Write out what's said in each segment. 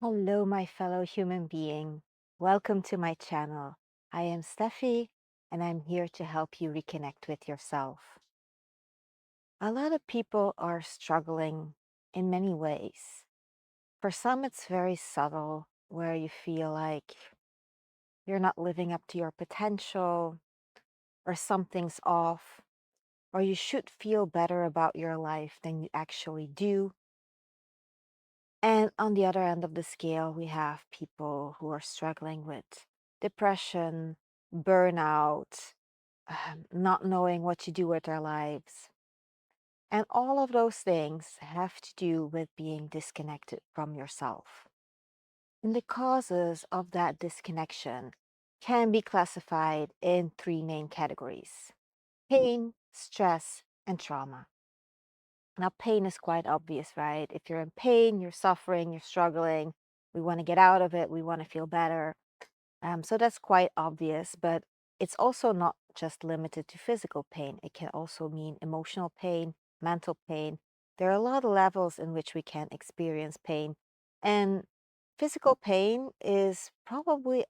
Hello, my fellow human being. Welcome to my channel. I am Steffi, and I'm here to help you reconnect with yourself. A lot of people are struggling in many ways. For some, it's very subtle, where you feel like you're not living up to your potential, or something's off, or you should feel better about your life than you actually do. And on the other end of the scale, we have people who are struggling with depression, burnout, not knowing what to do with their lives. And all of those things have to do with being disconnected from yourself. And the causes of that disconnection can be classified in three main categories: pain, stress, and trauma. Now, pain is quite obvious, right? If you're in pain, you're suffering, you're struggling, we want to get out of it, we want to feel better. So that's quite obvious, but it's also not just limited to physical pain. It can also mean emotional pain, mental pain. There are a lot of levels in which we can experience pain. And physical pain is probably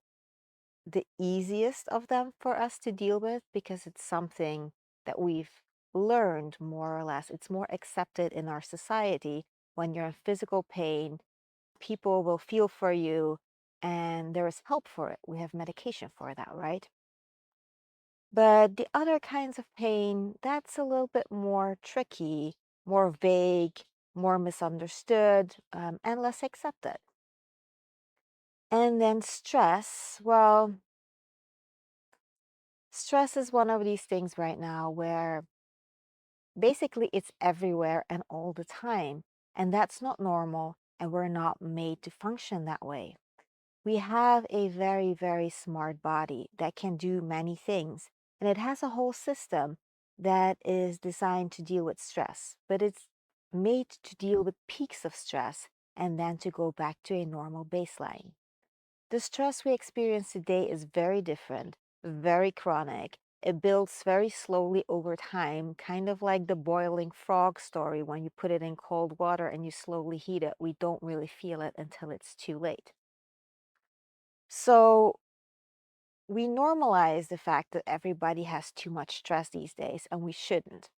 the easiest of them for us to deal with because it's something that we've learned more or less. It's more accepted in our society. When you're in physical pain, people will feel for you and there is help for it. We have medication for that, right? But the other kinds of pain, that's a little bit more tricky, more vague, more misunderstood, and less accepted. And then stress, well, stress is one of these things right now where basically it's everywhere and all the time. And that's not normal. And we're not made to function that way. We have a very, very smart body that can do many things. And it has a whole system that is designed to deal with stress, but it's made to deal with peaks of stress and then to go back to a normal baseline. The stress we experience today is very different, very chronic. It builds very slowly over time, kind of like the boiling frog story. When you put it in cold water and you slowly heat it, we don't really feel it until it's too late. So we normalize the fact that everybody has too much stress these days, and we shouldn't.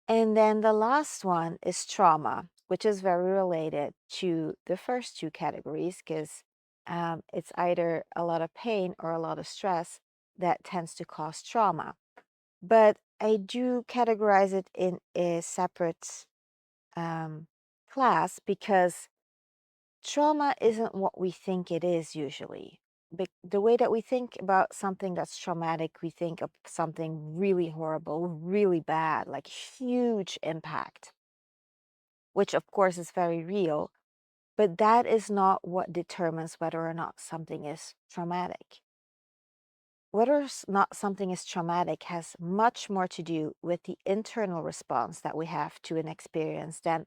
And then the last one is trauma, which is very related to the first two categories because it's either a lot of pain or a lot of stress that tends to cause trauma. But I do categorize it in a separate um, class because trauma isn't what we think it is usually. The way that we think about something that's traumatic, we think of something really horrible, really bad, like huge impact, which of course is very real, but that is not what determines whether or not something is traumatic. Whether not something is traumatic has much more to do with the internal response that we have to an experience than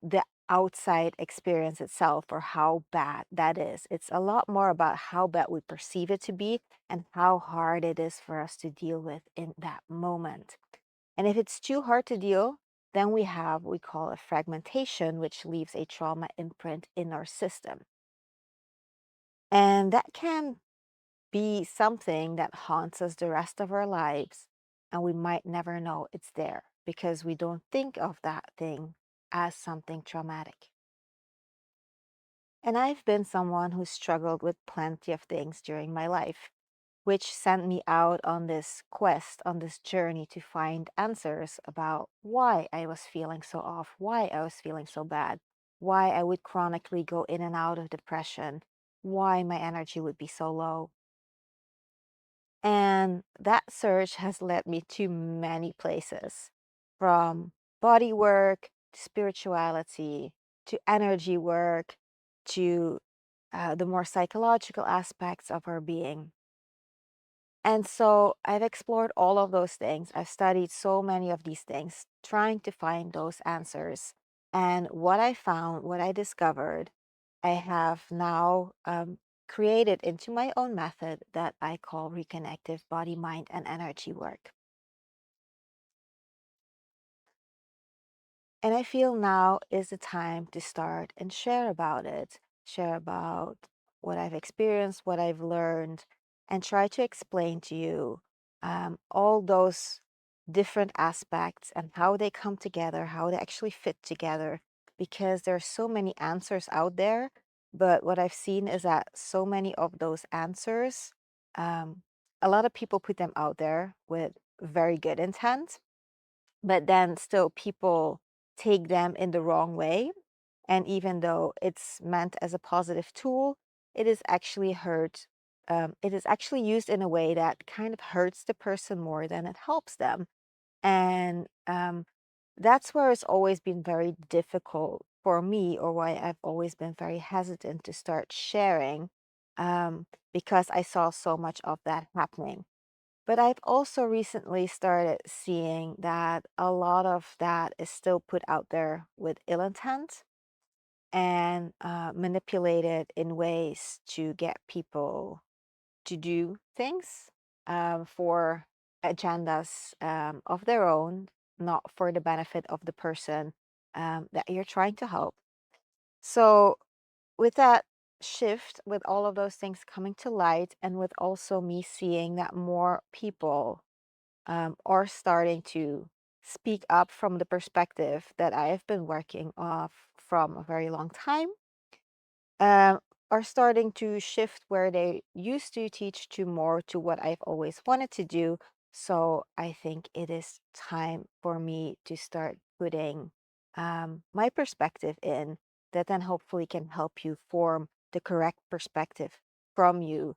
the outside experience itself or how bad that is. It's a lot more about how bad we perceive it to be and how hard it is for us to deal with in that moment. And if it's too hard to deal, then we have what we call a fragmentation, which leaves a trauma imprint in our system. And that can be something that haunts us the rest of our lives, and we might never know it's there because we don't think of that thing as something traumatic. And I've been someone who struggled with plenty of things during my life, which sent me out on this quest, on this journey to find answers about why I was feeling so off, why I was feeling so bad, why I would chronically go in and out of depression, why my energy would be so low. And that search has led me to many places, from body work to spirituality to energy work to the more psychological aspects of our being. And so I've explored all of those things. I've studied so many of these things, trying to find those answers. And what I found, what I discovered, I have now created into my own method that I call Reconnective Body, Mind, and Energy Work. And I feel now is the time to start and share about it, share about what I've experienced, what I've learned, and try to explain to you all those different aspects and how they come together, how they actually fit together, because there are so many answers out there. But what I've seen is that so many of those answers, um, a lot of people put them out there with very good intent, but then still people take them in the wrong way. And even though it's meant as a positive tool, it is actually it is actually used in a way that kind of hurts the person more than it helps them. And that's where it's always been very difficult for me, or why I've always been very hesitant to start sharing, because I saw so much of that happening. But I've also recently started seeing that a lot of that is still put out there with ill intent and manipulated in ways to get people to do things for agendas of their own, not for the benefit of the person that you're trying to help. So, with that shift, with all of those things coming to light, and with also me seeing that more people are starting to speak up from the perspective that I have been working off from a very long time, um, are starting to shift where they used to teach to more to what I've always wanted to do. So I think it is time for me to start putting my perspective in, that then hopefully can help you form the correct perspective from you,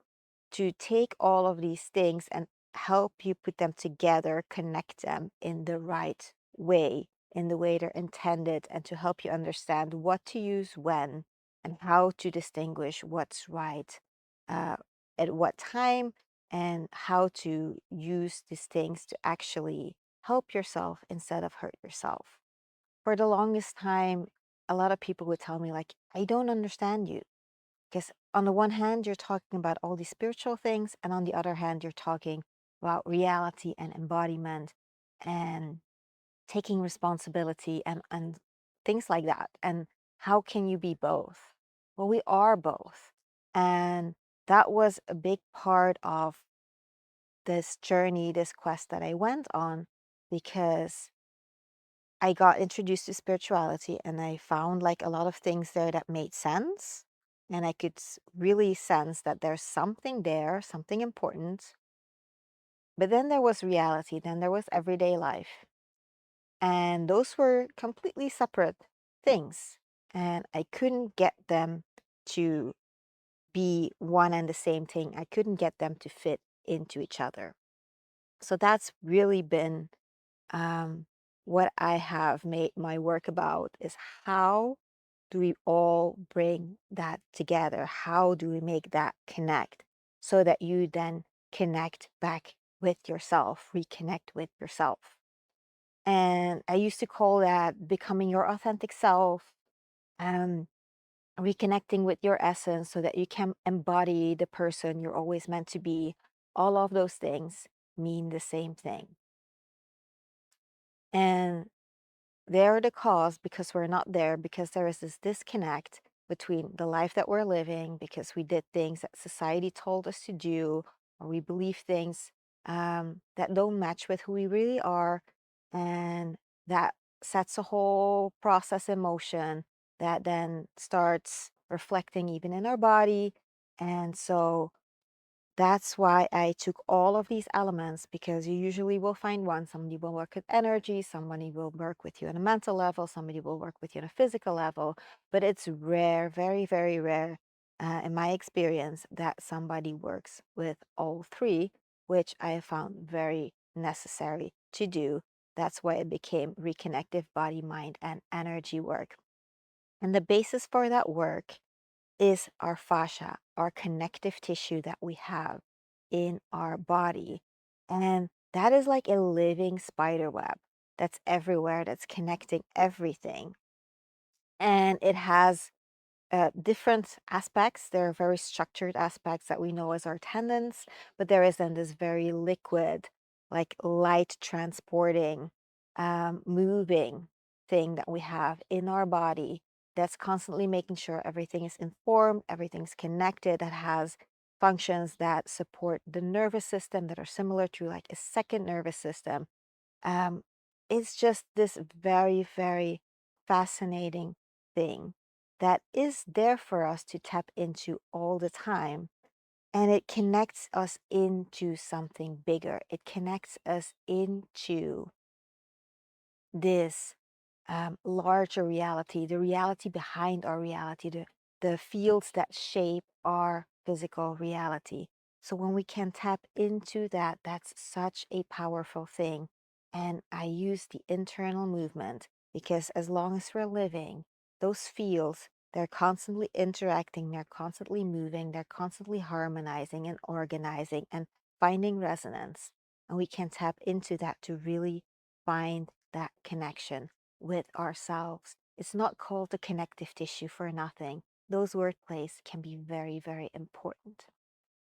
to take all of these things and help you put them together, connect them in the right way, in the way they're intended, and to help you understand what to use when, and how to distinguish what's right uh, at what time, and how to use these things to actually help yourself instead of hurt yourself. For the longest time, a lot of people would tell me, like, I don't understand you. Because on the one hand, you're talking about all these spiritual things, and on the other hand, you're talking about reality and embodiment and taking responsibility and things like that. And how can you be both? Well, we are both. And that was a big part of this journey, this quest that I went on, because I got introduced to spirituality and I found like a lot of things there that made sense. And I could really sense that there's something there, something important. But then there was reality, then there was everyday life. And those were completely separate things. And I couldn't get them to be one and the same thing. I couldn't get them to fit into each other. So that's really been um, what I have made my work about, is how do we all bring that together? How do we make that connect so that you then connect back with yourself, reconnect with yourself? And I used to call that becoming your authentic self, um, reconnecting with your essence so that you can embody the person you're always meant to be. All of those things mean the same thing. And they're the cause because we're not there, because there is this disconnect between the life that we're living, because we did things that society told us to do, or we believe things that don't match with who we really are. And that sets a whole process in motion that then starts reflecting even in our body. And so that's why I took all of these elements, because you usually will find one. Somebody will work with energy, somebody will work with you on a mental level, somebody will work with you on a physical level. But it's rare, very, very rare, in my experience, that somebody works with all three, which I have found very necessary to do. That's why it became reconnective body, mind, and energy work. And the basis for that work is our fascia, our connective tissue that we have in our body. And that is like a living spider web that's everywhere, that's connecting everything. And it has different aspects. There are very structured aspects that we know as our tendons, but there is then this very liquid, like light transporting, moving. thing that we have in our body that's constantly making sure everything is informed, everything's connected, that has functions that support the nervous system that are similar to like a second nervous system. Um, it's just this very, very fascinating thing that is there for us to tap into all the time. And it connects us into something bigger. It connects us into this larger reality, the reality behind our reality, the fields that shape our physical reality. So when we can tap into that, that's such a powerful thing. And I use the internal movement because as long as we're living, those fields, they're constantly interacting, they're constantly moving, they're constantly harmonizing and organizing and finding resonance. And we can tap into that to really find that connection with ourselves. It's not called the connective tissue for nothing. Those wordplays can be very, very important.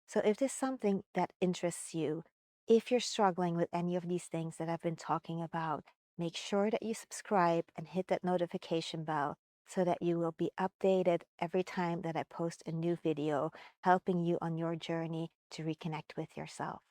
So if this is something that interests you, if you're struggling with any of these things that I've been talking about, make sure that you subscribe and hit that notification bell so that you will be updated every time that I post a new video helping you on your journey to reconnect with yourself.